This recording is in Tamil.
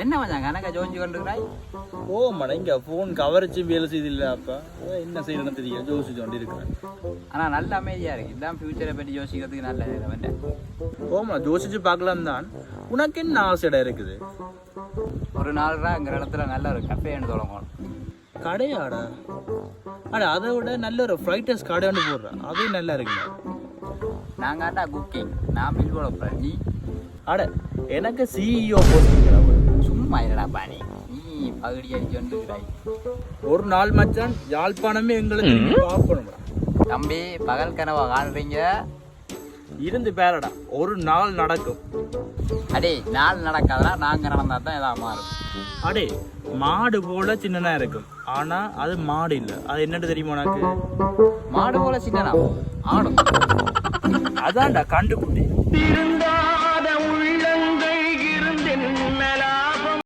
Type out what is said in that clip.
என்ன மச்சான் கணக்கா ஜோதிச்சு கொண்டிருக்கிறாய்? ஓ மட இங்க ஃபோன் கவரேஜ் வேலை செய்து இல்லை அப்போ என்ன செய்யணும்னு தெரியும் யோசிச்சு கொண்டு இருக்கிறேன். ஆனால் நல்ல அமைதியாக இருக்குது. இதான் ஃபியூச்சரை பற்றி யோசிக்கிறதுக்கு நல்ல நேரம். ஓமா யோசிச்சு பார்க்கலாம் தான். உனக்கு என்ன ஆசைடா இருக்குது? ஒரு நாள் தான் எங்கள் இடத்துல நல்ல ஒரு கஃபேன்னு தொடங்கணும். கடையாடா? அட அதை விட நல்ல ஒரு ஃப்ரைட் ரைஸ் கடையாண்டு போடுறேன், அதுவும் நல்லா இருக்குங்க. நாங்கள் ஆண்டா குக்கிங், நான் பில் போட போகிறேன். நீ அட எனக்கு சிஇஓ போஸ்டிங்கிறா. சும்மா இல்லடா பாணி, நீ பகுடி அடிச்சு வந்துக்கிறாய். ஒரு நாள் மச்சான் யாழ்ப்பாணமே எங்களுக்கு பார்க்கணும்டா. தம்பி பகல் கனவா காணுறீங்க? இருந்து பேரடா, ஒரு நாள் நடக்கும். அடே நாள் நடக்காதா, நாங்கள் நடந்தா தான் எதாவது மாறும். அடே மாடு போல சின்னனா இருக்கும், ஆனா அது மாடு இல்லை. அது என்னட்டு தெரியுமா உனக்கு? மாடு போல சின்னனா ஆடும். அதான்டா கண்டுபிடி.